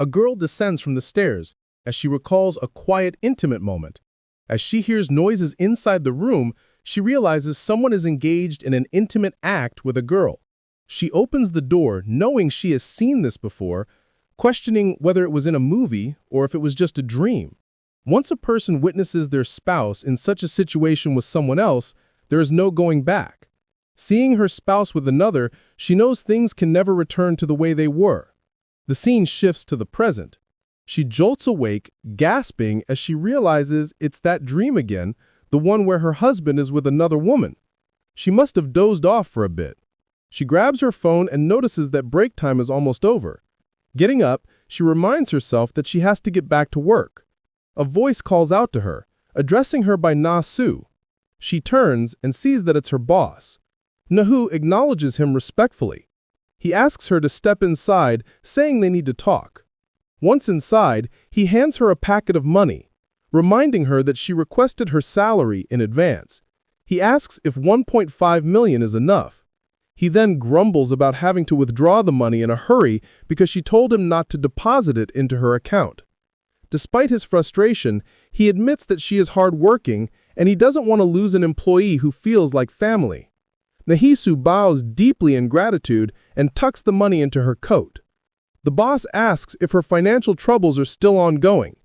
A girl descends from the stairs as she recalls a quiet, intimate moment. As she hears noises inside the room, she realizes someone is engaged in an intimate act with a girl. She opens the door knowing she has seen this before, questioning whether it was in a movie or if it was just a dream. Once a person witnesses their spouse in such a situation with someone else, there is no going back. Seeing her spouse with another, she knows things can never return to the way they were. The scene shifts to the present. She jolts awake, gasping as she realizes it's that dream again, the one where her husband is with another woman. She must have dozed off for a bit. She grabs her phone and notices that break time is almost over. Getting up, she reminds herself that she has to get back to work. A voice calls out to her, addressing her by Na-Soo. She turns and sees that it's her boss. Na-Hoo acknowledges him respectfully. He asks her to step inside, saying they need to talk. Once inside, he hands her a packet of money, reminding her that she requested her salary in advance. He asks if 1.5 million is enough. He then grumbles about having to withdraw the money in a hurry because she told him not to deposit it into her account. Despite his frustration, he admits that she is hardworking and he doesn't want to lose an employee who feels like family. Na-Soo bows deeply in gratitude and tucks the money into her coat. The boss asks if her financial troubles are still ongoing.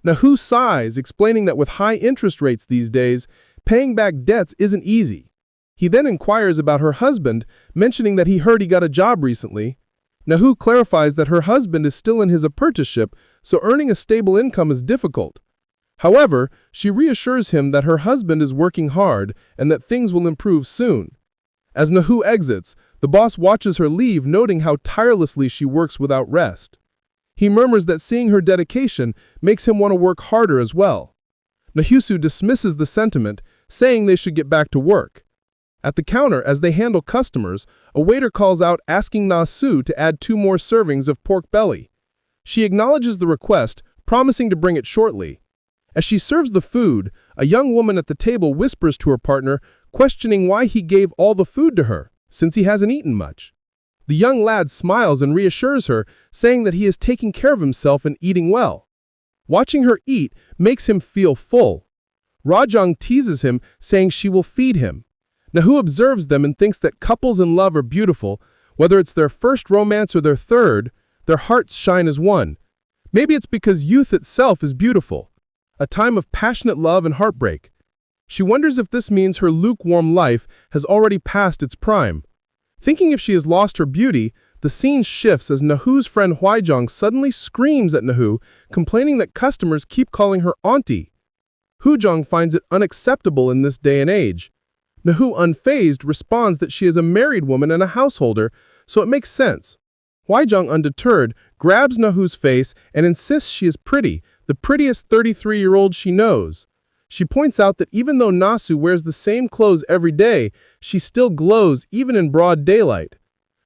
Na-Hoo sighs, explaining that with high interest rates these days, paying back debts isn't easy. He then inquires about her husband, mentioning that he heard he got a job recently. Na-Hoo clarifies that her husband is still in his apprenticeship, so earning a stable income is difficult. However, she reassures him that her husband is working hard and that things will improve soon. As Na-Hoo exits, the boss watches her leave, noting how tirelessly she works without rest. He murmurs that seeing her dedication makes him want to work harder as well. Na-Soo dismisses the sentiment, saying they should get back to work. At the counter, as they handle customers, a waiter calls out asking Na-Soo to add 2 more servings of pork belly. She acknowledges the request, promising to bring it shortly. As she serves the food, a young woman at the table whispers to her partner, questioning why he gave all the food to her, since he hasn't eaten much. The young lad smiles and reassures her, saying that he is taking care of himself and eating well. Watching her eat makes him feel full. Rajang teases him, saying she will feed him. Na-Hoo observes them and thinks that couples in love are beautiful. Whether it's their first romance or their third, their hearts shine as one. Maybe it's because youth itself is beautiful, a time of passionate love and heartbreak. She wonders if this means her lukewarm life has already passed its prime. Thinking if she has lost her beauty, the scene shifts as Na-Hoo's friend Hwaijong suddenly screams at Na-Hoo, complaining that customers keep calling her auntie. Hwaijong finds it unacceptable in this day and age. Na-Hoo, unfazed, responds that she is a married woman and a householder, so it makes sense. Hwaijong, undeterred, grabs Na-Hoo's face and insists she is pretty, the prettiest 33-year-old she knows. She points out that even though Na-Soo wears the same clothes every day, she still glows even in broad daylight.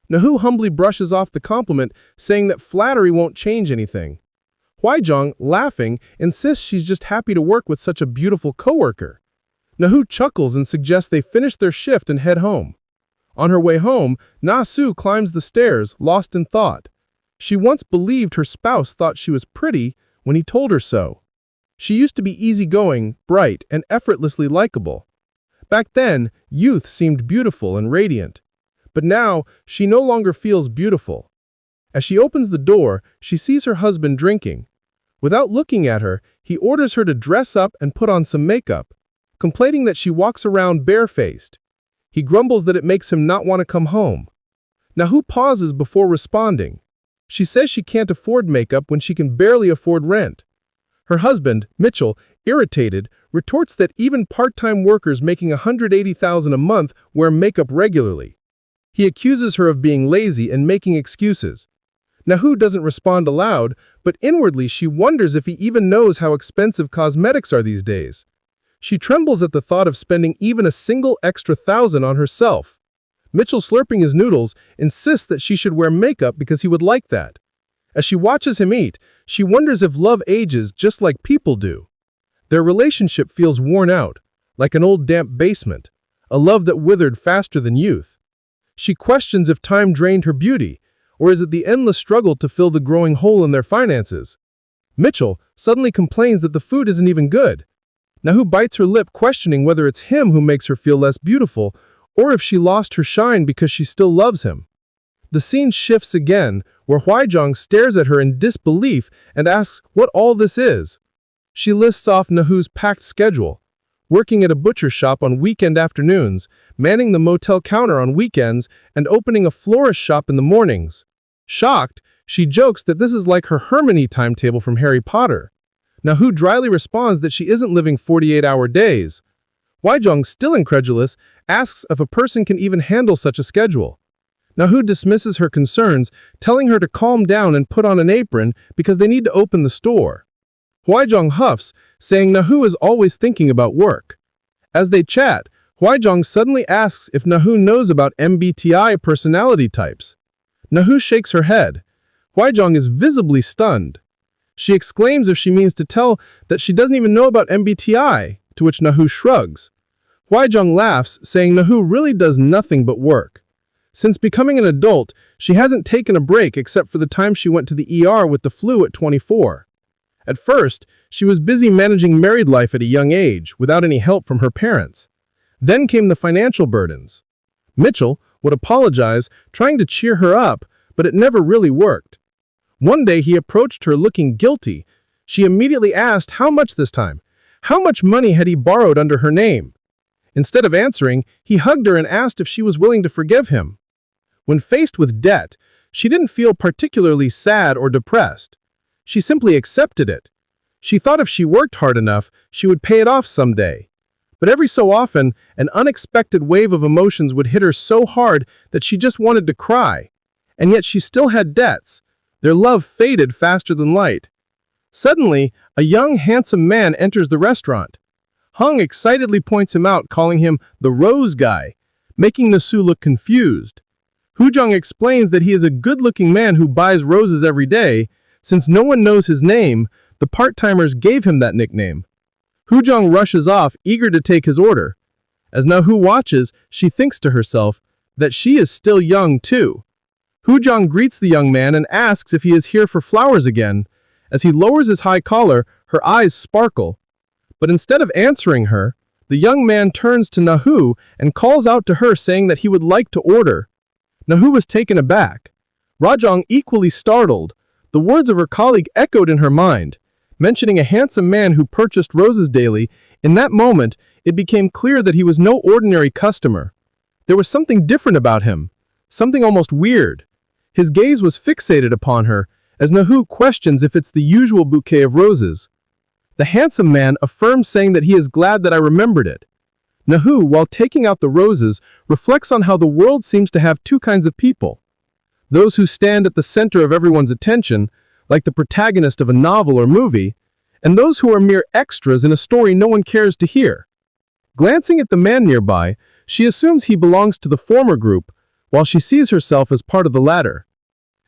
Na-Hoo humbly brushes off the compliment, saying that flattery won't change anything. Hwaijong, laughing, insists she's just happy to work with such a beautiful coworker. Na-Hoo chuckles and suggests they finish their shift and head home. On her way home, Na-Soo climbs the stairs, lost in thought. She once believed her spouse thought she was pretty when he told her so. She used to be easygoing, bright, and effortlessly likable. Back then, youth seemed beautiful and radiant. But now, she no longer feels beautiful. As she opens the door, she sees her husband drinking. Without looking at her, he orders her to dress up and put on some makeup, complaining that she walks around barefaced. He grumbles that it makes him not want to come home. Na-Hoo pauses before responding. She says she can't afford makeup when she can barely afford rent. Her husband, Mitchell, irritated, retorts that even part-time workers making $180,000 a month wear makeup regularly. He accuses her of being lazy and making excuses. Na-Hoo doesn't respond aloud, but inwardly she wonders if he even knows how expensive cosmetics are these days. She trembles at the thought of spending even a single extra $1,000 on herself. Mitchell, slurping his noodles, insists that she should wear makeup because he would like that. As she watches him eat, she wonders if love ages just like people do. Their relationship feels worn out, like an old damp basement, a love that withered faster than youth. She questions if time drained her beauty, Or is it the endless struggle to fill the growing hole in their finances? Mitchell suddenly complains that the food isn't even good. Nahu bites her lip, questioning whether it's him who makes her feel less beautiful, or if she lost her shine because she still loves him. The scene shifts again, where Hwaijong stares at her in disbelief and asks what all this is. She lists off Nahu's packed schedule: working at a butcher shop on weekend afternoons, manning the motel counter on weekends, and opening a florist shop in the mornings. Shocked, she jokes that this is like her Hermione timetable from Harry Potter. Nahu dryly responds that she isn't living 48-hour days. Hwaijong, still incredulous, asks if a person can even handle such a schedule. Nahu dismisses her concerns, telling her to calm down and put on an apron because they need to open the store. Hwaijong huffs, saying Nahu is always thinking about work. As they chat, Hwaijong suddenly asks if Nahu knows about MBTI personality types. Nahu shakes her head. Hwaijong is visibly stunned. She exclaims if she means to tell that she doesn't even know about MBTI, to which Nahu shrugs. Hwaijong laughs, saying Nahu really does nothing but work. Since becoming an adult, she hasn't taken a break except for the time she went to the ER with the flu at 24. At first, she was busy managing married life at a young age, without any help from her parents. Then came the financial burdens. Mitchell would apologize, trying to cheer her up, but it never really worked. One day he approached her looking guilty. She immediately asked how much this time. How much money had he borrowed under her name? Instead of answering, he hugged her and asked if she was willing to forgive him. When faced with debt, she didn't feel particularly sad or depressed. She simply accepted it. She thought if she worked hard enough, she would pay it off someday. But every so often, an unexpected wave of emotions would hit her so hard that she just wanted to cry. And yet she still had debts. Their love faded faster than light. Suddenly, a young, handsome man enters the restaurant. Hung excitedly points him out, calling him the Rose Guy, making Nasu look confused. Hwaijong explains that he is a good-looking man who buys roses every day. Since no one knows his name, the part-timers gave him that nickname. Hwaijong rushes off, eager to take his order. As Nahu watches, she thinks to herself that she is still young too. Hwaijong greets the young man and asks if he is here for flowers again. As he lowers his high collar, her eyes sparkle. But instead of answering her, the young man turns to Nahu and calls out to her, saying that he would like to order. Nahu was taken aback. Hwaijong, equally startled. The words of her colleague echoed in her mind, mentioning a handsome man who purchased roses daily. In that moment, it became clear that he was no ordinary customer. There was something different about him, something almost weird. His gaze was fixated upon her, as Nahu questions if it's the usual bouquet of roses. The handsome man affirms, saying that he is glad that I remembered it. Nahu, while taking out the roses, reflects on how the world seems to have two kinds of people. Those who stand at the center of everyone's attention, like the protagonist of a novel or movie, and those who are mere extras in a story no one cares to hear. Glancing at the man nearby, she assumes he belongs to the former group, while she sees herself as part of the latter.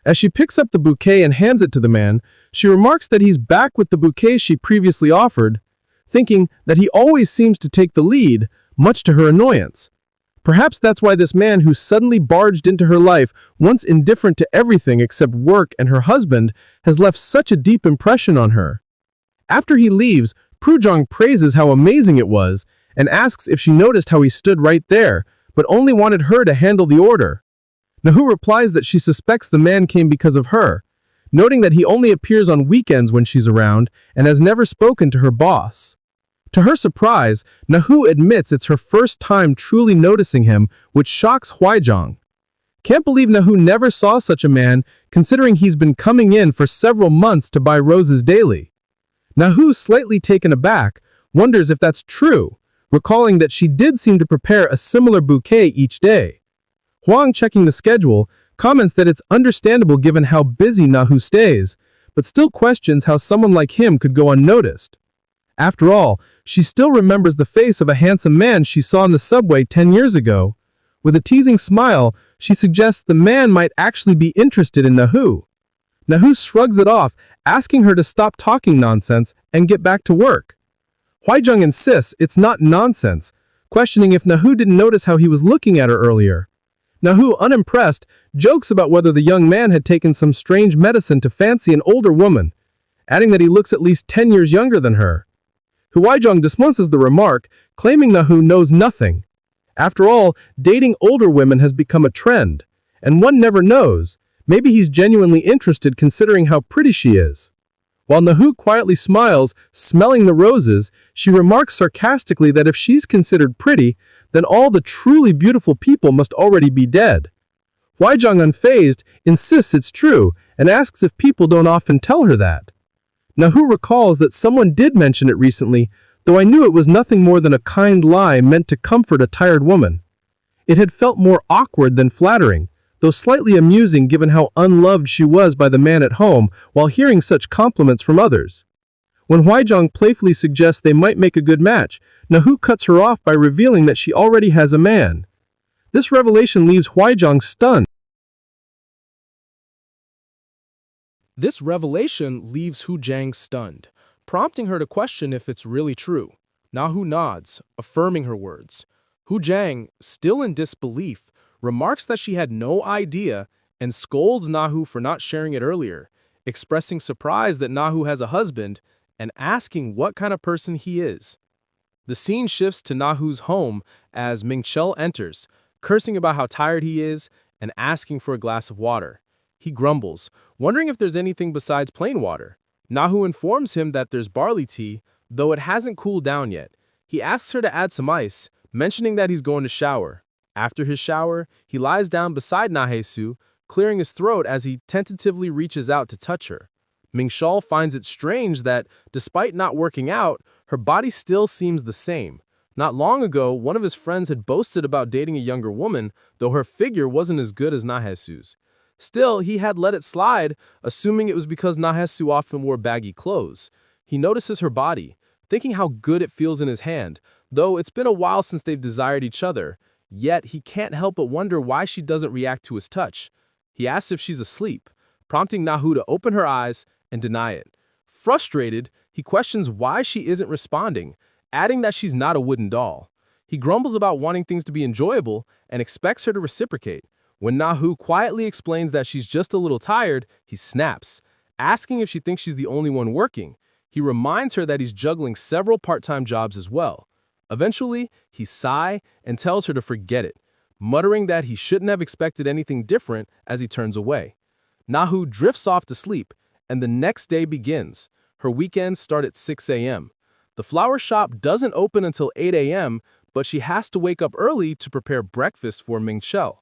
As she picks up the bouquet and hands it to the man, she remarks that he's back with the bouquet she previously offered, thinking that he always seems to take the lead, much to her annoyance. Perhaps that's why this man who suddenly barged into her life, once indifferent to everything except work and her husband, has left such a deep impression on her. After he leaves, Hwaijong praises how amazing it was and asks if she noticed how he stood right there, but only wanted her to handle the order. Nahu replies that she suspects the man came because of her, noting that he only appears on weekends when she's around and has never spoken to her boss. To her surprise, Nahu admits it's her first time truly noticing him, which shocks Hwaijong. Can't believe Nahu never saw such a man, considering he's been coming in for several months to buy roses daily. Nahu, slightly taken aback, wonders if that's true, recalling that she did seem to prepare a similar bouquet each day. Hwang, checking the schedule, comments that it's understandable given how busy Nahu stays, but still questions how someone like him could go unnoticed. After all, she still remembers the face of a handsome man she saw in the subway 10 years ago. With a teasing smile, she suggests the man might actually be interested in Nahu. Nahu shrugs it off, asking her to stop talking nonsense and get back to work. Hwaijong insists it's not nonsense, questioning if Nahu didn't notice how he was looking at her earlier. Nahu, unimpressed, jokes about whether the young man had taken some strange medicine to fancy an older woman, adding that he looks at least 10 years younger than her. Huaizhong dismisses the remark, claiming Nahu knows nothing. After all, dating older women has become a trend, and one never knows. Maybe he's genuinely interested considering how pretty she is. While Nahu quietly smiles, smelling the roses, she remarks sarcastically that if she's considered pretty, then all the truly beautiful people must already be dead. Huaizhong, unfazed, insists it's true and asks if people don't often tell her that. Nahu recalls that someone did mention it recently, though I knew it was nothing more than a kind lie meant to comfort a tired woman. It had felt more awkward than flattering, though slightly amusing given how unloved she was by the man at home while hearing such compliments from others. When Huaizhong playfully suggests they might make a good match, Nahu cuts her off by revealing that she already has a man. This revelation leaves Huaizhong stunned. Prompting her to question if it's really true. Nahu nods, affirming her words. Hu Jiang, still in disbelief, remarks that she had no idea and scolds Nahu for not sharing it earlier, expressing surprise that Nahu has a husband and asking what kind of person he is. The scene shifts to Nahu's home as Mingchel enters, cursing about how tired he is and asking for a glass of water. He grumbles, wondering if there's anything besides plain water. Nahu informs him that there's barley tea, though it hasn't cooled down yet. He asks her to add some ice, mentioning that he's going to shower. After his shower, he lies down beside Nahesu, clearing his throat as he tentatively reaches out to touch her. Mingshal finds it strange that, despite not working out, her body still seems the same. Not long ago, one of his friends had boasted about dating a younger woman, though her figure wasn't as good as Nahesu's. Still, he had let it slide, assuming it was because Nahesu often wore baggy clothes. He notices her body, thinking how good it feels in his hand, though it's been a while since they've desired each other. Yet, he can't help but wonder why she doesn't react to his touch. He asks if she's asleep, prompting Nahu to open her eyes and deny it. Frustrated, he questions why she isn't responding, adding that she's not a wooden doll. He grumbles about wanting things to be enjoyable and expects her to reciprocate. When Nahu quietly explains that she's just a little tired, he snaps, asking if she thinks she's the only one working. He reminds her that he's juggling several part-time jobs as well. Eventually, he sighs and tells her to forget it, muttering that he shouldn't have expected anything different as he turns away. Nahu drifts off to sleep, and the next day begins. Her weekends start at 6 a.m. The flower shop doesn't open until 8 a.m., but she has to wake up early to prepare breakfast for Mingchel.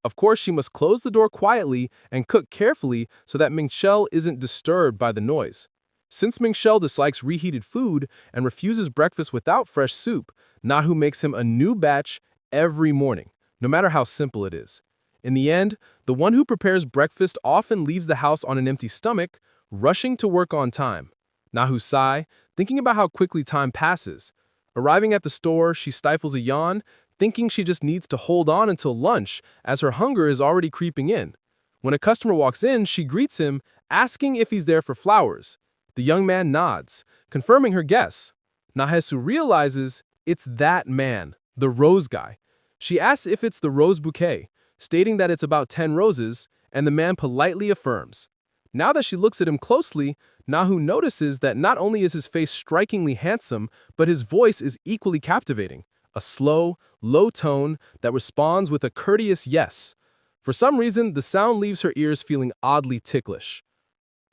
Of course, she must close the door quietly and cook carefully so that Mingchel isn't disturbed by the noise. Since Mingchel dislikes reheated food and refuses breakfast without fresh soup, Nahu makes him a new batch every morning, no matter how simple it is. In the end, the one who prepares breakfast often leaves the house on an empty stomach, rushing to work on time. Nahu sighs, thinking about how quickly time passes. Arriving at the store, she stifles a yawn, thinking she just needs to hold on until lunch, as her hunger is already creeping in. When a customer walks in, she greets him, asking if he's there for flowers. The young man nods, confirming her guess. Nahesu realizes it's that man, the rose guy. She asks if it's the rose bouquet, stating that it's about 10 roses, and the man politely affirms. Now that she looks at him closely, Nahu notices that not only is his face strikingly handsome, but his voice is equally captivating. A slow, low tone that responds with a courteous yes. For some reason, the sound leaves her ears feeling oddly ticklish.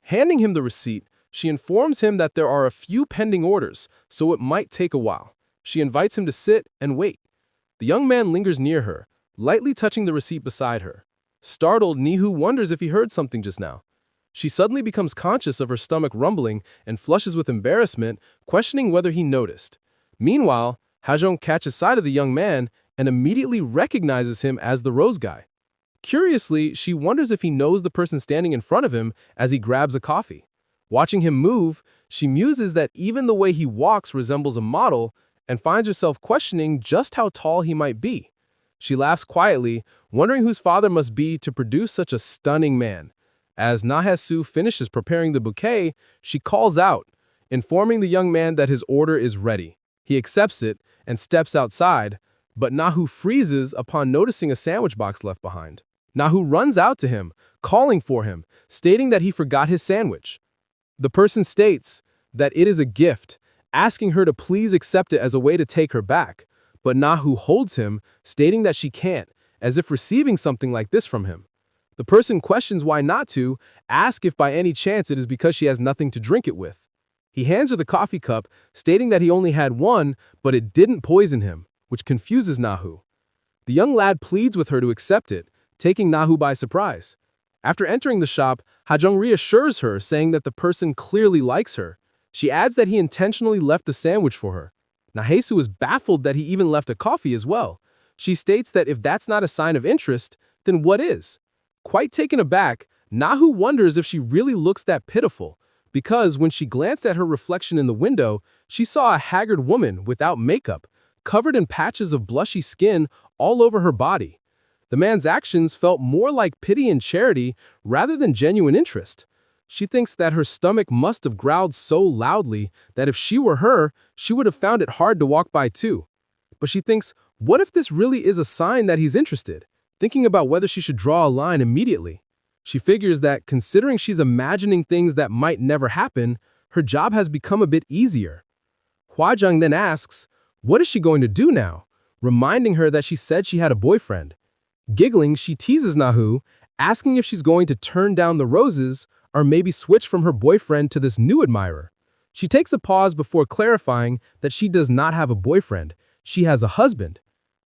Handing him the receipt, she informs him that there are a few pending orders, so it might take a while. She invites him to sit and wait. The young man lingers near her, lightly touching the receipt beside her. Startled, Nahu wonders if he heard something just now. She suddenly becomes conscious of her stomach rumbling and flushes with embarrassment, questioning whether he noticed. Meanwhile, Hajong catches sight of the young man and immediately recognizes him as the rose guy. Curiously, she wonders if he knows the person standing in front of him as he grabs a coffee. Watching him move, she muses that even the way he walks resembles a model and finds herself questioning just how tall he might be. She laughs quietly, wondering whose father must be to produce such a stunning man. As Nahesu finishes preparing the bouquet, she calls out, informing the young man that his order is ready. He accepts it and steps outside. But Nahu freezes upon noticing a sandwich box left behind. Nahu runs out to him, calling for him, stating that he forgot his sandwich. The person states that it is a gift, asking her to please accept it as a way to take her back, but Nahu holds him, stating that she can't, as if receiving something like this from him. The person questions why not to, ask if by any chance it is because she has nothing to drink it with. He hands her the coffee cup, stating that he only had one, but it didn't poison him, which confuses Nahu. The young lad pleads with her to accept it, taking Nahu by surprise. After entering the shop, Hajung reassures her, saying that the person clearly likes her. She adds that he intentionally left the sandwich for her. Nahesu is baffled that he even left a coffee as well. She states that if that's not a sign of interest, then what is? Quite taken aback, Nahu wonders if she really looks that pitiful, because when she glanced at her reflection in the window, she saw a haggard woman without makeup, covered in patches of blushy skin all over her body. The man's actions felt more like pity and charity rather than genuine interest. She thinks that her stomach must have growled so loudly that if she were her, she would have found it hard to walk by too. But she thinks, what if this really is a sign that he's interested? Thinking about whether she should draw a line immediately. She figures that, considering she's imagining things that might never happen, her job has become a bit easier. Huajang then asks, what is she going to do now? Reminding her that she said she had a boyfriend. Giggling, she teases Nahu, asking if she's going to turn down the roses or maybe switch from her boyfriend to this new admirer. She takes a pause before clarifying that she does not have a boyfriend, she has a husband.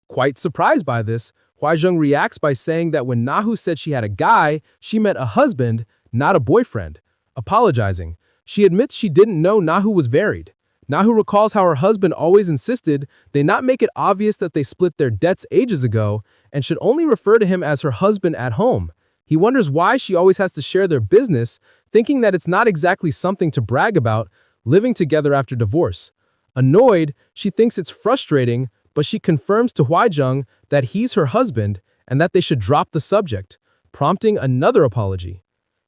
Quite surprised by this, Huajung reacts by saying that when Nahu said she had a guy, she meant a husband, not a boyfriend. Apologizing, she admits she didn't know Nahu was married. Nahu recalls how her husband always insisted they not make it obvious that they split their debts ages ago and should only refer to him as her husband at home. He wonders why she always has to share their business, thinking that it's not exactly something to brag about, living together after divorce. Annoyed, she thinks it's frustrating, but she confirms to Huajung that he's her husband and that they should drop the subject, prompting another apology.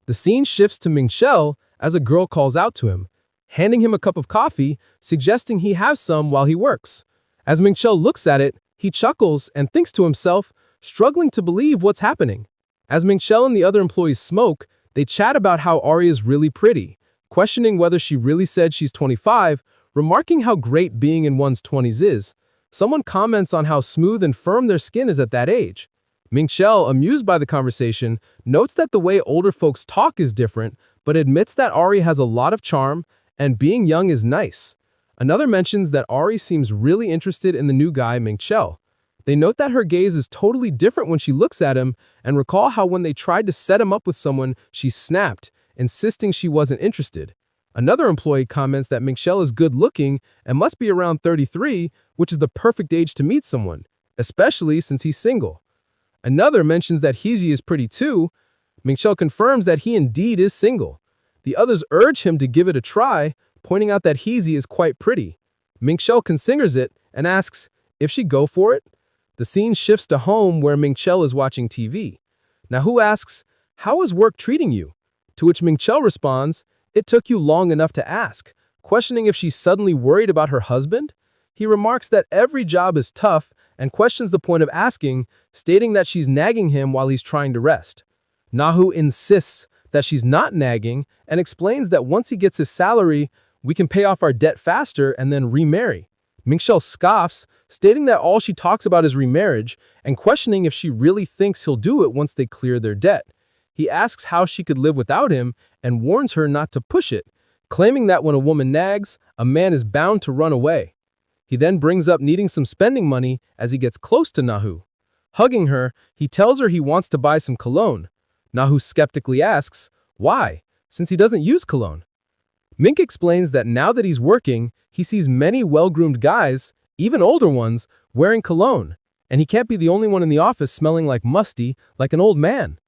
The scene shifts to Mingchel as a girl calls out to him, handing him a cup of coffee, suggesting he have some while he works. As Mingchel looks at it, he chuckles and thinks to himself, struggling to believe what's happening. As Mingchel and the other employees smoke, they chat about how Ari is really pretty, questioning whether she really said she's 25, remarking how great being in one's 20s is. Someone comments on how smooth and firm their skin is at that age. Mingchel, amused by the conversation, notes that the way older folks talk is different, but admits that Ari has a lot of charm and being young is nice. Another mentions that Ari seems really interested in the new guy, Mingchel. They note that her gaze is totally different when she looks at him and recall how when they tried to set him up with someone, she snapped, insisting she wasn't interested. Another employee comments that Mingchel is good-looking and must be around 33, which is the perfect age to meet someone, especially since he's single. Another mentions that Heeji is pretty too. Mingchel confirms that he indeed is single. The others urge him to give it a try, pointing out that Heeji is quite pretty. Mingchel considers it and asks if she'd go for it. The scene shifts to home where Mingchel is watching TV. Nahu asks, how is work treating you? To which Mingchel responds, it took you long enough to ask, questioning if she's suddenly worried about her husband. He remarks that every job is tough and questions the point of asking, stating that she's nagging him while he's trying to rest. Nahu insists that she's not nagging and explains that once he gets his salary, we can pay off our debt faster and then remarry. Mingchel scoffs, stating that all she talks about is remarriage and questioning if she really thinks he'll do it once they clear their debt. He asks how she could live without him and warns her not to push it, claiming that when a woman nags, a man is bound to run away. He then brings up needing some spending money as he gets close to Nahu. Hugging her, he tells her he wants to buy some cologne. Nahu skeptically asks, why, since he doesn't use cologne? Mink explains that now that he's working, he sees many well-groomed guys, even older ones, wearing cologne, and he can't be the only one in the office smelling like musty, like an old man.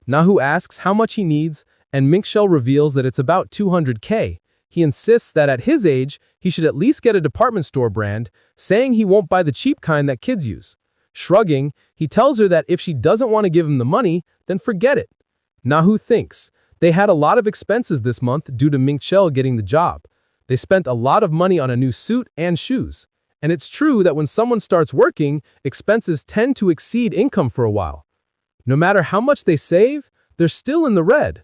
Nahu asks how much he needs, and Mingchel reveals that it's about 200K. He insists that at his age, he should at least get a department store brand, saying he won't buy the cheap kind that kids use. Shrugging, he tells her that if she doesn't want to give him the money, then forget it. Nahu thinks they had a lot of expenses this month due to Mingchel getting the job. They spent a lot of money on a new suit and shoes. And it's true that when someone starts working, expenses tend to exceed income for a while. No matter how much they save, they're still in the red.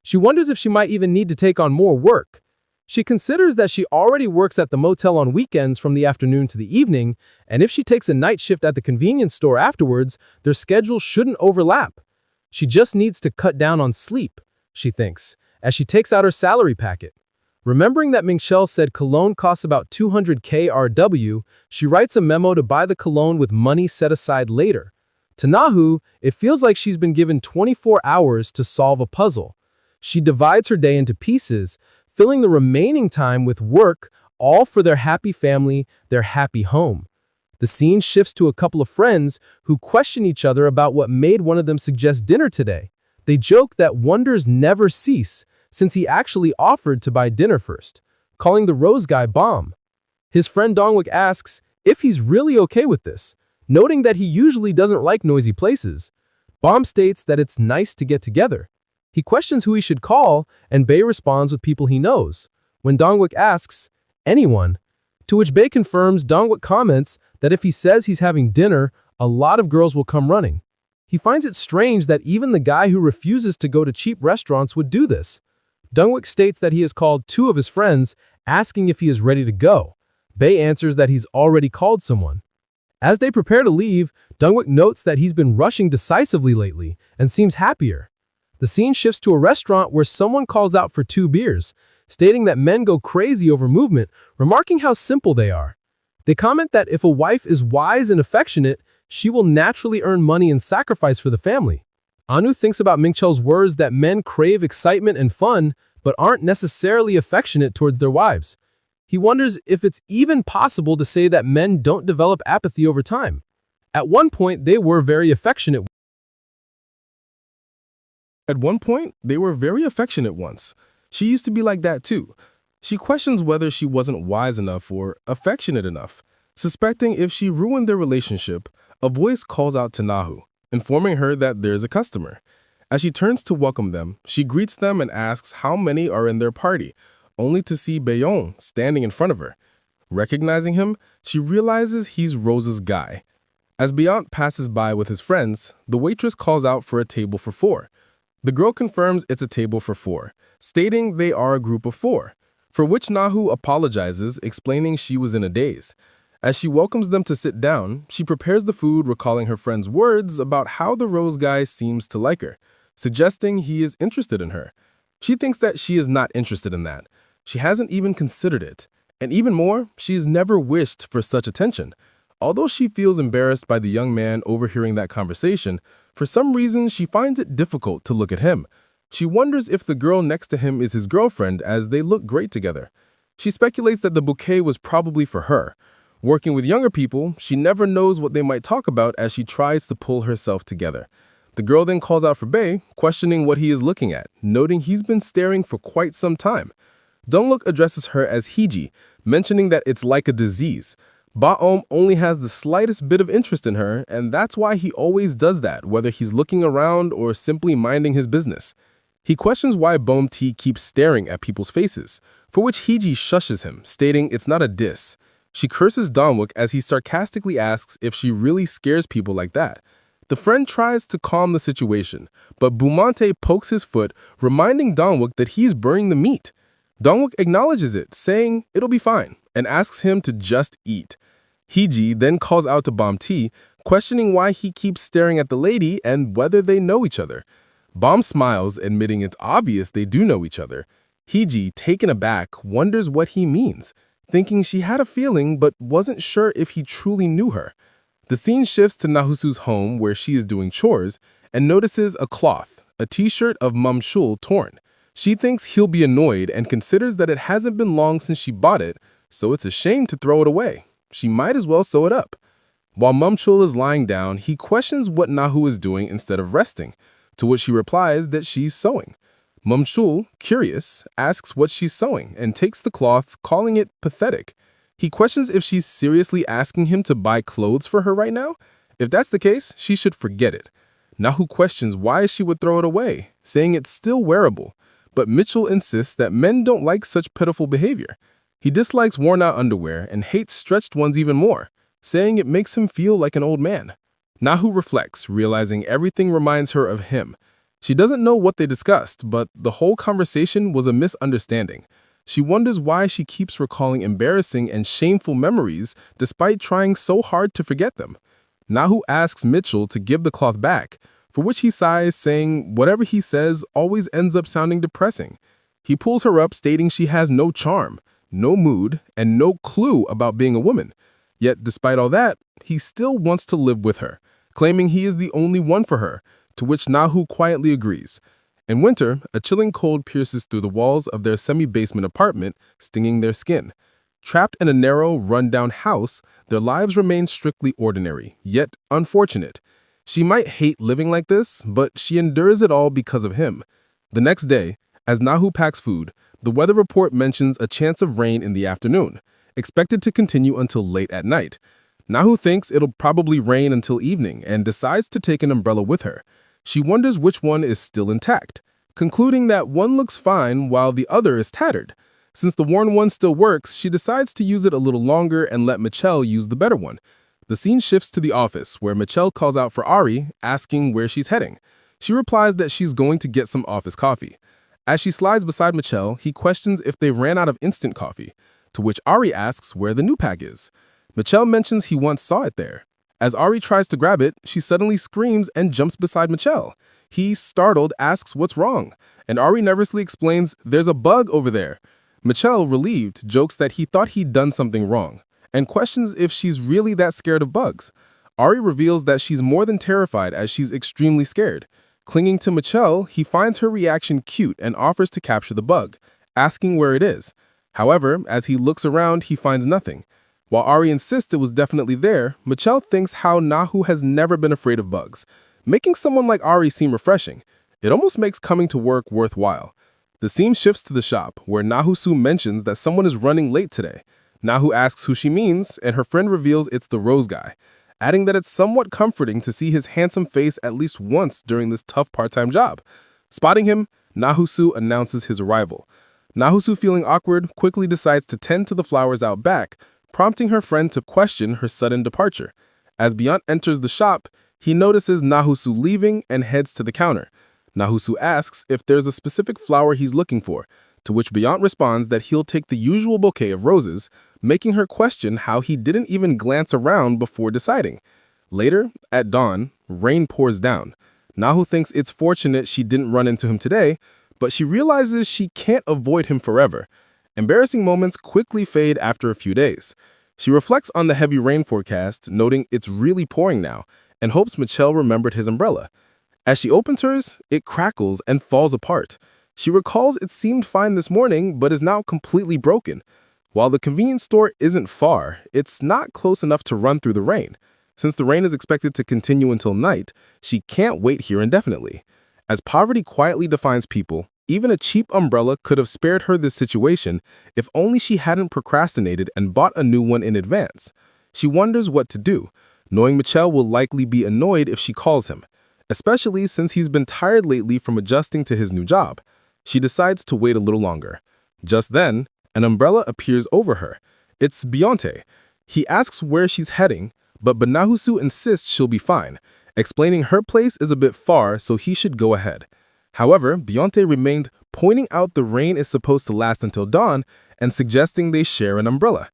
She wonders if she might even need to take on more work. She considers that she already works at the motel on weekends from the afternoon to the evening, and if she takes a night shift at the convenience store afterwards, their schedules shouldn't overlap. She just needs to cut down on sleep, she thinks, as she takes out her salary packet. Remembering that Mingchel said cologne costs about 200K RW, she writes a memo to buy the cologne with money set aside later. To Nahu, it feels like she's been given 24 hours to solve a puzzle. She divides her day into pieces, filling the remaining time with work, all for their happy family, their happy home. The scene shifts to a couple of friends who question each other about what made one of them suggest dinner today. They joke that wonders never cease, since he actually offered to buy dinner first, calling the Rose guy bomb. His friend Dongwook asks if he's really okay with this, noting that he usually doesn't like noisy places. Bomb states that it's nice to get together. He questions who he should call, and Bae responds with people he knows. When Dongwook asks, anyone, to which Bae confirms Dongwook comments that if he says he's having dinner, a lot of girls will come running. He finds it strange that even the guy who refuses to go to cheap restaurants would do this. Dongwook states that he has called two of his friends, asking if he is ready to go. Bae answers that he's already called someone. As they prepare to leave, Dongwook notes that he's been rushing decisively lately and seems happier. The scene shifts to a restaurant where someone calls out for 2 beers, stating that men go crazy over movement, remarking how simple they are. They comment that if a wife is wise and affectionate, she will naturally earn money and sacrifice for the family. Anu thinks about Mingchel's words that men crave excitement and fun, but aren't necessarily affectionate towards their wives. He wonders if it's even possible to say that men don't develop apathy over time. At one point, they were very affectionate once. She used to be like that too. She questions whether she wasn't wise enough or affectionate enough. Suspecting if she ruined their relationship, a voice calls out to Nahu, informing her that there's a customer. As she turns to welcome them, she greets them and asks how many are in their party, only to see Bayon standing in front of her. Recognizing him, she realizes he's Rose's guy. As Beyond passes by with his friends, the waitress calls out for a table for 4. The girl confirms it's a table for 4, stating they are a group of 4, for which Nahu apologizes, explaining she was in a daze. As she welcomes them to sit down, she prepares the food, recalling her friend's words about how the Rose guy seems to like her, suggesting he is interested in her. She thinks that she is not interested in that. She hasn't even considered it. And even more, she has never wished for such attention. Although she feels embarrassed by the young man overhearing that conversation, for some reason she finds it difficult to look at him. She wonders if the girl next to him is his girlfriend, as they look great together. She speculates that the bouquet was probably for her. Working with younger people, she never knows what they might talk about as she tries to pull herself together. The girl then calls out for Bae, questioning what he is looking at, noting he's been staring for quite some time. Dongwook addresses her as Hiji, mentioning that it's like a disease. Baom only has the slightest bit of interest in her, and that's why he always does that, whether he's looking around or simply minding his business. He questions why Baom T keeps staring at people's faces, for which Hiji shushes him, stating it's not a diss. She curses Dongwook as he sarcastically asks if she really scares people like that. The friend tries to calm the situation, but Bumante pokes his foot, reminding Dongwook that he's burning the meat. Dongwook acknowledges it, saying it'll be fine, and asks him to just eat. Hiji then calls out to Bom T, questioning why he keeps staring at the lady and whether they know each other. Bom smiles, admitting it's obvious they do know each other. Hiji, taken aback, wonders what he means, thinking she had a feeling but wasn't sure if he truly knew her. The scene shifts to Nahusu's home where she is doing chores and notices a cloth, a t-shirt of Mum Shul torn. She thinks he'll be annoyed and considers that it hasn't been long since she bought it, so it's a shame to throw it away. She might as well sew it up. While Mum Chul is lying down, he questions what Nahu is doing instead of resting, to which she replies that she's sewing. Mum Chul, curious, asks what she's sewing and takes the cloth, calling it pathetic. He questions if she's seriously asking him to buy clothes for her right now. If that's the case, she should forget it. Nahu questions why she would throw it away, saying it's still wearable, but Mitchell insists that men don't like such pitiful behavior. He dislikes worn-out underwear and hates stretched ones even more, saying it makes him feel like an old man. Nahu reflects, realizing everything reminds her of him. She doesn't know what they discussed, but the whole conversation was a misunderstanding. She wonders why she keeps recalling embarrassing and shameful memories despite trying so hard to forget them. Nahu asks Mitchell to give the cloth back, for which he sighs, saying whatever he says always ends up sounding depressing. He pulls her up, stating she has no charm, no mood, and no clue about being a woman. Yet, despite all that, he still wants to live with her, claiming he is the only one for her, to which Nahu quietly agrees. In winter, a chilling cold pierces through the walls of their semi-basement apartment, stinging their skin. Trapped in a narrow, run-down house, their lives remain strictly ordinary, yet unfortunate. She might hate living like this, but she endures it all because of him. The next day, as Nahu packs food, the weather report mentions a chance of rain in the afternoon, expected to continue until late at night. Nahu thinks it'll probably rain until evening and decides to take an umbrella with her. She wonders which one is still intact, concluding that one looks fine while the other is tattered. Since the worn one still works, she decides to use it a little longer and let Michelle use the better one. The scene shifts to the office, where Michelle calls out for Ari, asking where she's heading. She replies that she's going to get some office coffee. As she slides beside Michelle, he questions if they ran out of instant coffee, to which Ari asks where the new pack is. Michelle mentions he once saw it there. As Ari tries to grab it, she suddenly screams and jumps beside Michelle. He, startled, asks what's wrong, and Ari nervously explains there's a bug over there. Michelle, relieved, jokes that he thought he'd done something wrong, and questions if she's really that scared of bugs. Ari reveals that she's more than terrified as she's extremely scared. Clinging to Michelle, he finds her reaction cute and offers to capture the bug, asking where it is. However, as he looks around, he finds nothing. While Ari insists it was definitely there, Michelle thinks how Nahu has never been afraid of bugs, making someone like Ari seem refreshing. It almost makes coming to work worthwhile. The scene shifts to the shop, where Nahu-Soo mentions that someone is running late today. Nahu asks who she means, and her friend reveals it's the Rose guy, adding that it's somewhat comforting to see his handsome face at least once during this tough part-time job. Spotting him, Nahu-Soo announces his arrival. Nahu-Soo, feeling awkward, quickly decides to tend to the flowers out back, prompting her friend to question her sudden departure. As Beyont enters the shop, he notices Nahu-Soo leaving and heads to the counter. Nahu-Soo asks if there's a specific flower he's looking for, to which Beyont responds that he'll take the usual bouquet of roses, making her question how he didn't even glance around before deciding. Later, at dawn, rain pours down. Nahu thinks it's fortunate she didn't run into him today, but she realizes she can't avoid him forever. Embarrassing moments quickly fade after a few days. She reflects on the heavy rain forecast, noting it's really pouring now, and hopes Michelle remembered his umbrella. As she opens hers, it crackles and falls apart. She recalls it seemed fine this morning, but is now completely broken. While the convenience store isn't far, it's not close enough to run through the rain. Since the rain is expected to continue until night, she can't wait here indefinitely. As poverty quietly defines people, even a cheap umbrella could have spared her this situation if only she hadn't procrastinated and bought a new one in advance. She wonders what to do, knowing Michelle will likely be annoyed if she calls him, especially since he's been tired lately from adjusting to his new job. She decides to wait a little longer. Just then, an umbrella appears over her. It's Beyonce. He asks where she's heading, but Nahu-Soo insists she'll be fine, explaining her place is a bit far, so he should go ahead. However, Beyonce remained, pointing out the rain is supposed to last until dawn and suggesting they share an umbrella.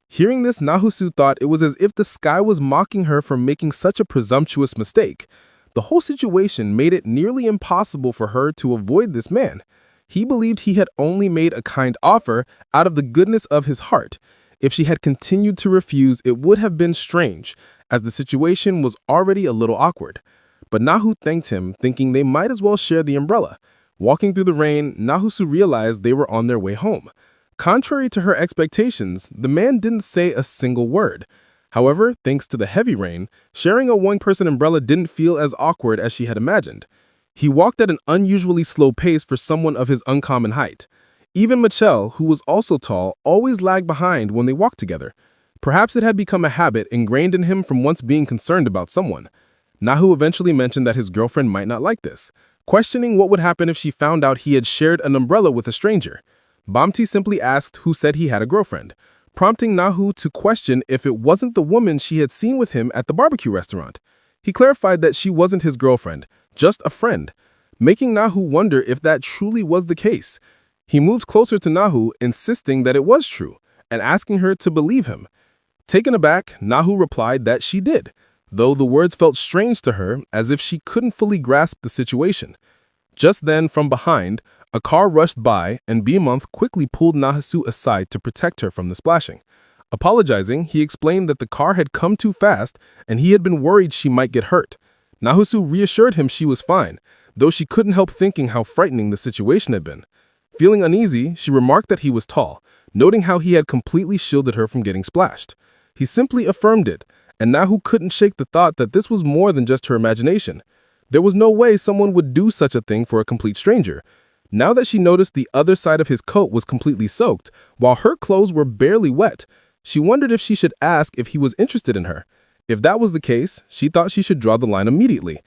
Hearing this, Nahu-Soo thought it was as if the sky was mocking her for making such a presumptuous mistake. The whole situation made it nearly impossible for her to avoid this man. He believed he had only made a kind offer out of the goodness of his heart. If she had continued to refuse, it would have been strange, as the situation was already a little awkward. But Nahu thanked him, thinking they might as well share the umbrella. Walking through the rain, Nahu-Soo realized they were on their way home. Contrary to her expectations, the man didn't say a single word. However, thanks to the heavy rain, sharing a one-person umbrella didn't feel as awkward as she had imagined. He walked at an unusually slow pace for someone of his uncommon height. Even Michelle, who was also tall, always lagged behind when they walked together. Perhaps it had become a habit ingrained in him from once being concerned about someone. Nahu eventually mentioned that his girlfriend might not like this, questioning what would happen if she found out he had shared an umbrella with a stranger. Bamti simply asked who said he had a girlfriend, prompting Nahu to question if it wasn't the woman she had seen with him at the barbecue restaurant. He clarified that she wasn't his girlfriend, just a friend, making Nahu wonder if that truly was the case. He moved closer to Nahu, insisting that it was true, and asking her to believe him. Taken aback, Nahu replied that she did, though the words felt strange to her, as if she couldn't fully grasp the situation. Just then, from behind, a car rushed by, and Bimonth quickly pulled Nahasu aside to protect her from the splashing. Apologizing, he explained that the car had come too fast, and he had been worried she might get hurt. Nahasu reassured him she was fine, though she couldn't help thinking how frightening the situation had been. Feeling uneasy, she remarked that he was tall, noting how he had completely shielded her from getting splashed. He simply affirmed it, and Nahu couldn't shake the thought that this was more than just her imagination. There was no way someone would do such a thing for a complete stranger. Now that she noticed the other side of his coat was completely soaked, while her clothes were barely wet, she wondered if she should ask if he was interested in her. If that was the case, she thought she should draw the line immediately.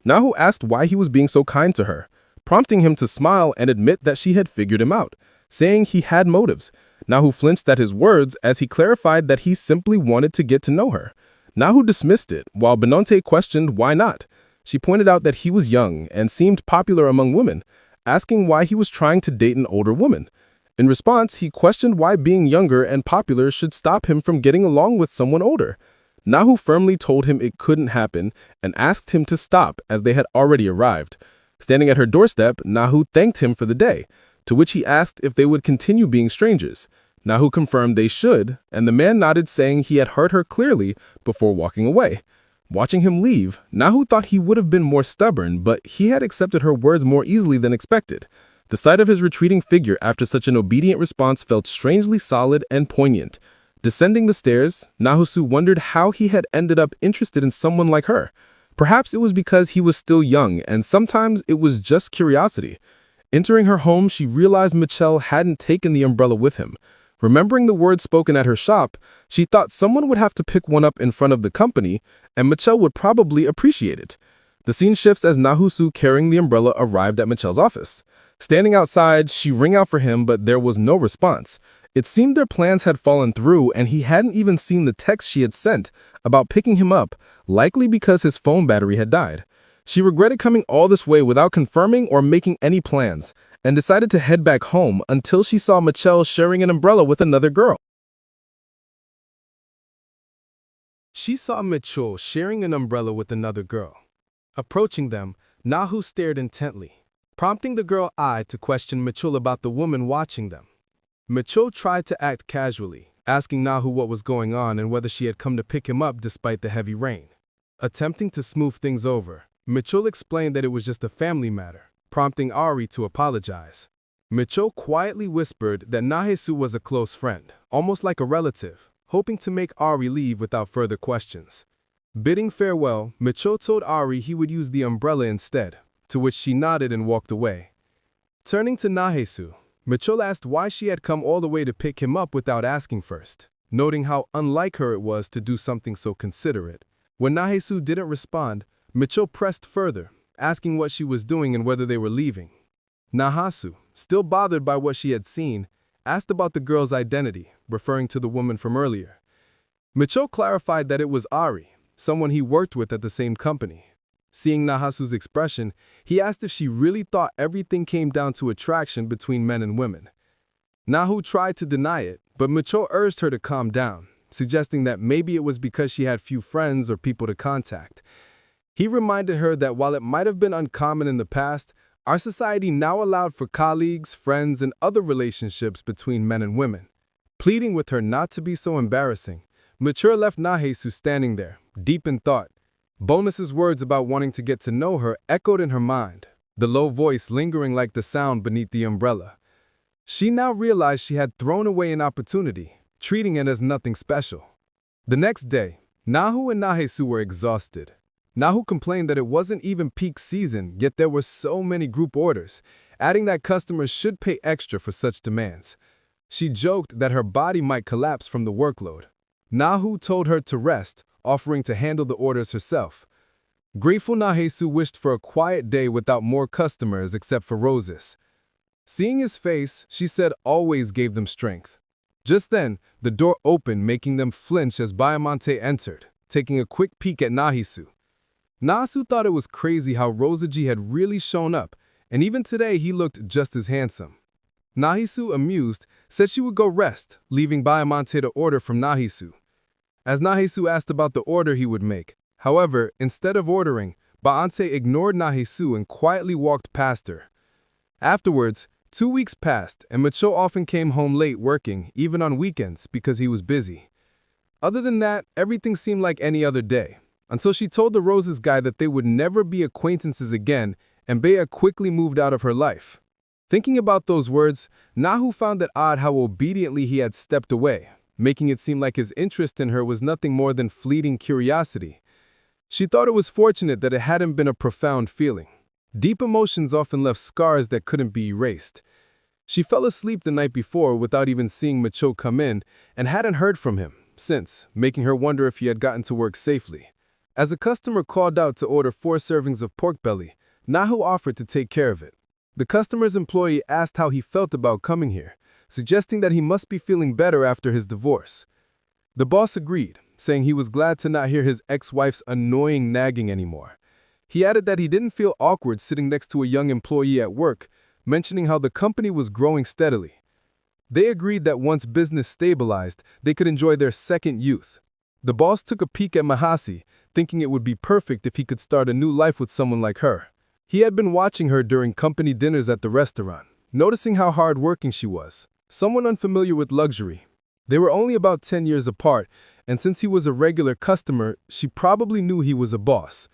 Nahu asked why he was being so kind to her, prompting him to smile and admit that she had figured him out, saying he had motives. Nahu flinched at his words as he clarified that he simply wanted to get to know her. Nahu dismissed it, while Benonte questioned why not. She pointed out that he was young and seemed popular among women, asking why he was trying to date an older woman. In response, he questioned why being younger and popular should stop him from getting along with someone older. Nahu firmly told him it couldn't happen and asked him to stop as they had already arrived. Standing at her doorstep, Nahu thanked him for the day, to which he asked if they would continue being strangers. Nahu confirmed they should, and the man nodded, saying he had heard her clearly before walking away. Watching him leave, Nahu thought he would have been more stubborn, but he had accepted her words more easily than expected. The sight of his retreating figure after such an obedient response felt strangely solid and poignant. Descending the stairs, Nahusu wondered how he had ended up interested in someone like her. Perhaps it was because he was still young, and sometimes it was just curiosity. Entering her home, she realized Michelle hadn't taken the umbrella with him. Remembering the words spoken at her shop, she thought someone would have to pick one up in front of the company, and Michelle would probably appreciate it. The scene shifts as Nahusu carrying the umbrella arrived at Michelle's office. Standing outside, she rang out for him, but there was no response. It seemed their plans had fallen through, and he hadn't even seen the text she had sent about picking him up, likely because his phone battery had died. She regretted coming all this way without confirming or making any plans, and decided to head back home until she saw Michelle sharing an umbrella with another girl. She saw Michelle sharing an umbrella with another girl. Approaching them, Nahu stared intently, prompting the girl Ai to question Michelle about the woman watching them. Michelle tried to act casually, asking Nahu what was going on and whether she had come to pick him up despite the heavy rain. Attempting to smooth things over, Michelle explained that it was just a family matter, prompting Ari to apologize. Michelle quietly whispered that Nahesu was a close friend, almost like a relative, hoping to make Ari leave without further questions. Bidding farewell, Michelle told Ari he would use the umbrella instead, to which she nodded and walked away. Turning to Nahesu, Michelle asked why she had come all the way to pick him up without asking first, noting how unlike her it was to do something so considerate. When Nahesu didn't respond, Michelle pressed further, asking what she was doing and whether they were leaving. Nahasu, still bothered by what she had seen, asked about the girl's identity, referring to the woman from earlier. Michelle clarified that it was Ari, someone he worked with at the same company. Seeing Nahasu's expression, he asked if she really thought everything came down to attraction between men and women. Nahu tried to deny it, but Michelle urged her to calm down, suggesting that maybe it was because she had few friends or people to contact. He reminded her that while it might have been uncommon in the past, our society now allowed for colleagues, friends, and other relationships between men and women. Pleading with her not to be so embarrassing, Mature left Nahesu standing there, deep in thought. Bonus's words about wanting to get to know her echoed in her mind, the low voice lingering like the sound beneath the umbrella. She now realized she had thrown away an opportunity, treating it as nothing special. The next day, Nahu and Nahesu were exhausted. Nahu complained that it wasn't even peak season, yet there were so many group orders, adding that customers should pay extra for such demands. She joked that her body might collapse from the workload. Nahu told her to rest, offering to handle the orders herself. Grateful, Nahesu wished for a quiet day without more customers except for roses. Seeing his face, she said always gave them strength. Just then, the door opened, making them flinch as Byamonte entered, taking a quick peek at Nahisu. Nahisu thought it was crazy how Rosaji had really shown up, and even today he looked just as handsome. Nahisu, amused, said she would go rest, leaving Byamonte to order from Nahisu. As Nahisu asked about the order he would make, however, instead of ordering, Byamonte ignored Nahisu and quietly walked past her. Afterwards, 2 weeks passed, and Macho often came home late working, even on weekends, because he was busy. Other than that, everything seemed like any other day, until she told the Roses guy that they would never be acquaintances again, and Bea quickly moved out of her life. Thinking about those words, Nahu found it odd how obediently he had stepped away, making it seem like his interest in her was nothing more than fleeting curiosity. She thought it was fortunate that it hadn't been a profound feeling. Deep emotions often left scars that couldn't be erased. She fell asleep the night before without even seeing Macho come in and hadn't heard from him since, making her wonder if he had gotten to work safely. As a customer called out to order 4 servings of pork belly, Nahu offered to take care of it. The customer's employee asked how he felt about coming here, suggesting that he must be feeling better after his divorce. The boss agreed, saying he was glad to not hear his ex-wife's annoying nagging anymore. He added that he didn't feel awkward sitting next to a young employee at work, mentioning how the company was growing steadily. They agreed that once business stabilized, they could enjoy their second youth. The boss took a peek at Mahasi, thinking it would be perfect if he could start a new life with someone like her. He had been watching her during company dinners at the restaurant, noticing how hard-working she was, someone unfamiliar with luxury. They were only about 10 years apart, and since he was a regular customer, she probably knew he was a boss.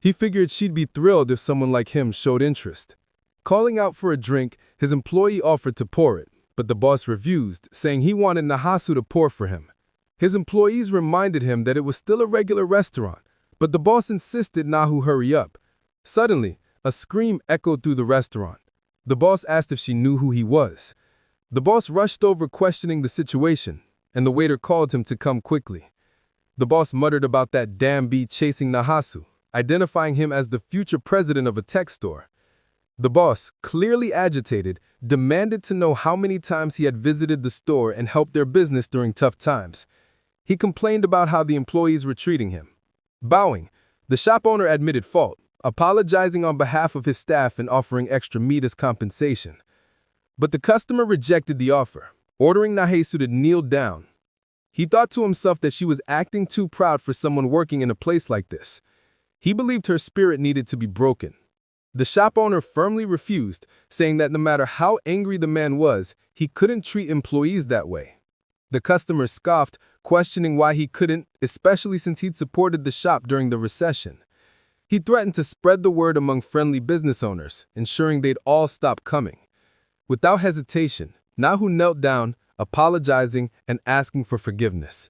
He figured she'd be thrilled if someone like him showed interest. Calling out for a drink, his employee offered to pour it, but the boss refused, saying he wanted Nahasu to pour for him. His employees reminded him that it was still a regular restaurant, but the boss insisted Nahu hurry up. Suddenly, a scream echoed through the restaurant. The boss asked if she knew who he was. The boss rushed over questioning the situation, and the waiter called him to come quickly. The boss muttered about that damn bee chasing Nahasu, identifying him as the future president of a tech store. The boss, clearly agitated, demanded to know how many times he had visited the store and helped their business during tough times. He complained about how the employees were treating him. Bowing, the shop owner admitted fault, apologizing on behalf of his staff and offering extra meat as compensation. But the customer rejected the offer, ordering Nahesu to kneel down. He thought to himself that she was acting too proud for someone working in a place like this. He believed her spirit needed to be broken. The shop owner firmly refused, saying that no matter how angry the man was, he couldn't treat employees that way. The customer scoffed, questioning why he couldn't, especially since he'd supported the shop during the recession. He threatened to spread the word among friendly business owners, ensuring they'd all stop coming. Without hesitation, Nahu knelt down, apologizing and asking for forgiveness.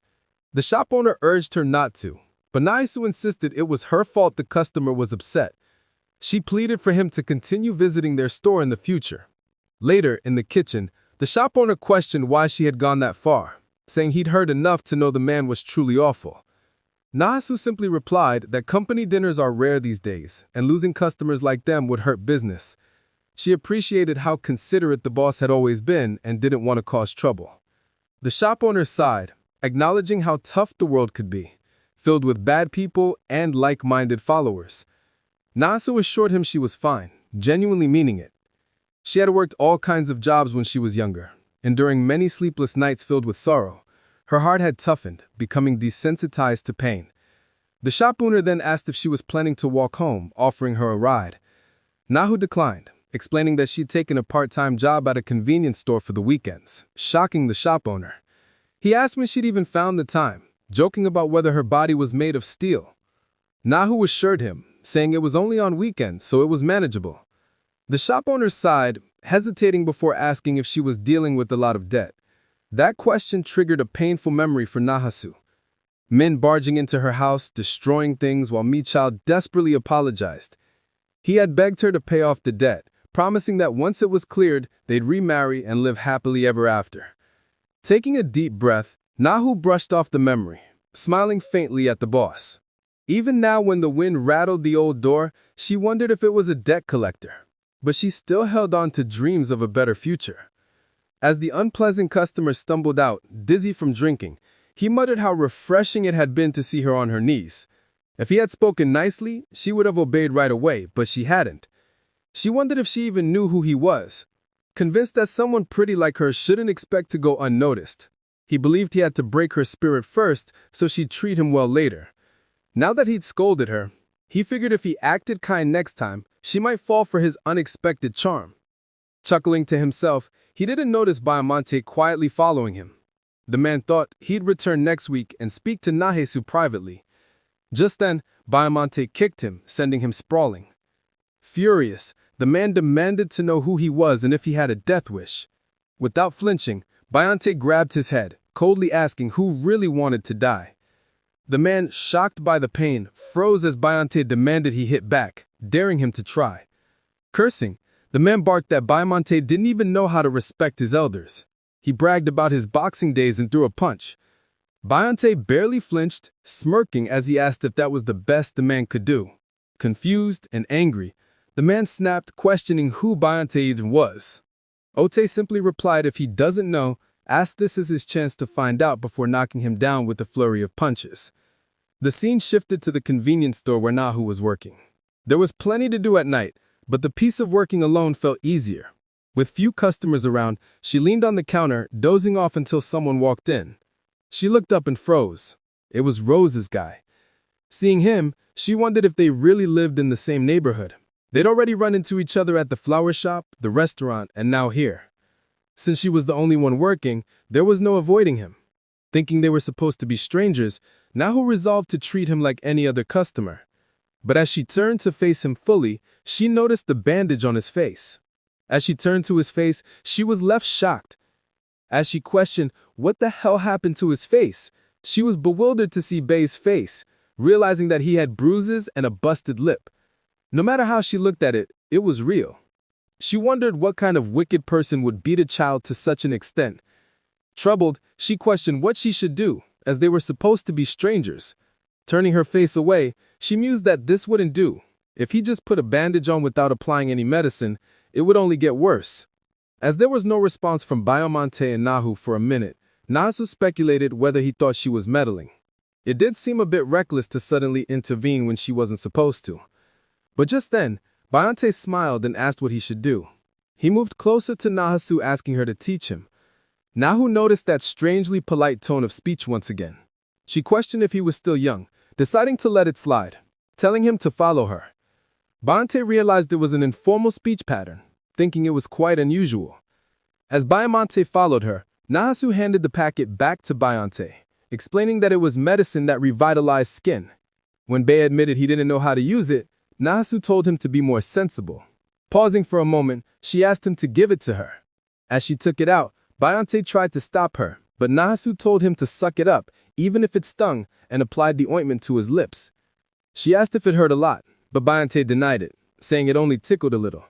The shop owner urged her not to, but Naisu insisted it was her fault the customer was upset. She pleaded for him to continue visiting their store in the future. Later, in the kitchen, the shop owner questioned why she had gone that far, saying he'd heard enough to know the man was truly awful. Naisu simply replied that company dinners are rare these days, and losing customers like them would hurt business. She appreciated how considerate the boss had always been and didn't want to cause trouble. The shop owner sighed, acknowledging how tough the world could be, filled with bad people and like-minded followers. Nasu assured him she was fine, genuinely meaning it. She had worked all kinds of jobs when she was younger, enduring many sleepless nights filled with sorrow. Her heart had toughened, becoming desensitized to pain. The shop owner then asked if she was planning to walk home, offering her a ride. Nahu declined, explaining that she'd taken a part-time job at a convenience store for the weekends, shocking the shop owner. He asked when she'd even found the time, joking about whether her body was made of steel. Nahu assured him, saying it was only on weekends, so it was manageable. The shop owner sighed, hesitating before asking if she was dealing with a lot of debt. That question triggered a painful memory for Nahasu. Men barging into her house, destroying things while Michal desperately apologized. He had begged her to pay off the debt, promising that once it was cleared, they'd remarry and live happily ever after. Taking a deep breath, Nahu brushed off the memory, smiling faintly at the boss. Even now when the wind rattled the old door, she wondered if it was a debt collector. but she still held on to dreams of a better future. As the unpleasant customer stumbled out, dizzy from drinking, he muttered how refreshing it had been to see her on her knees. If he had spoken nicely, she would have obeyed right away, but she hadn't. She wondered if she even knew who he was. Convinced that someone pretty like her shouldn't expect to go unnoticed. He believed he had to break her spirit first so she'd treat him well later. Now that he'd scolded her, he figured if he acted kind next time, she might fall for his unexpected charm. Chuckling to himself, he didn't notice Baiamonte quietly following him. The man thought he'd return next week and speak to Nahesu privately. Just then, Baiamonte kicked him, sending him sprawling. Furious, the man demanded to know who he was and if he had a death wish. Without flinching, Baiamonte grabbed his head, coldly asking who really wanted to die. The man, shocked by the pain, froze as Baiamonte demanded he hit back, daring him to try. Cursing, the man barked that Baiamonte didn't even know how to respect his elders. He bragged about his boxing days and threw a punch. Baiamonte barely flinched, smirking as he asked if that was the best the man could do. Confused and angry, the man snapped, questioning who Baiamonte even was. Ote simply replied if he doesn't know, ask this as his chance to find out before knocking him down with a flurry of punches. The scene shifted to the convenience store where Nahu was working. There was plenty to do at night, but the piece of working alone felt easier. With few customers around, she leaned on the counter, dozing off until someone walked in. She looked up and froze. It was Rose's guy. Seeing him, she wondered if they really lived in the same neighborhood. They'd already run into each other at the flower shop, the restaurant, and now here. Since she was the only one working, there was no avoiding him. Thinking they were supposed to be strangers, Nahu resolved to treat him like any other customer. But as she turned to face him fully, she noticed the bandage on his face. As she turned to his face, she was left shocked. As she questioned what the hell happened to his face, she was bewildered to see Bei's face, realizing that he had bruises and a busted lip. No matter how she looked at it, it was real. She wondered what kind of wicked person would beat a child to such an extent. Troubled, she questioned what she should do, as they were supposed to be strangers. Turning her face away, she mused that this wouldn't do. If he just put a bandage on without applying any medicine, it would only get worse. As there was no response from Baiamonte and Nahu for a minute, Nasu speculated whether he thought she was meddling. It did seem a bit reckless to suddenly intervene when she wasn't supposed to. But just then, Baiamonte smiled and asked what he should do. He moved closer to Nahasu, asking her to teach him. Nahu noticed that strangely polite tone of speech once again. She questioned if he was still young, deciding to let it slide, telling him to follow her. Baiamonte realized it was an informal speech pattern, thinking it was quite unusual. As Baiamonte followed her, Nahasu handed the packet back to Baiamonte, explaining that it was medicine that revitalized skin. When Bei admitted he didn't know how to use it, Nahasu told him to be more sensible. Pausing for a moment, she asked him to give it to her. As she took it out, Baiamonte tried to stop her, but Nahasu told him to suck it up, even if it stung, and applied the ointment to his lips. She asked if it hurt a lot, but Baiamonte denied it, saying it only tickled a little.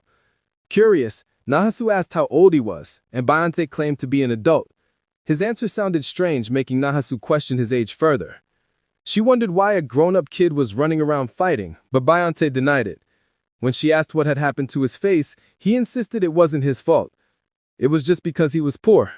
Curious, Nahasu asked how old he was, and Baiamonte claimed to be an adult. His answer sounded strange, making Nahasu question his age further. She wondered why a grown-up kid was running around fighting, but Baiamonte denied it. When she asked what had happened to his face, he insisted it wasn't his fault. It was just because he was poor,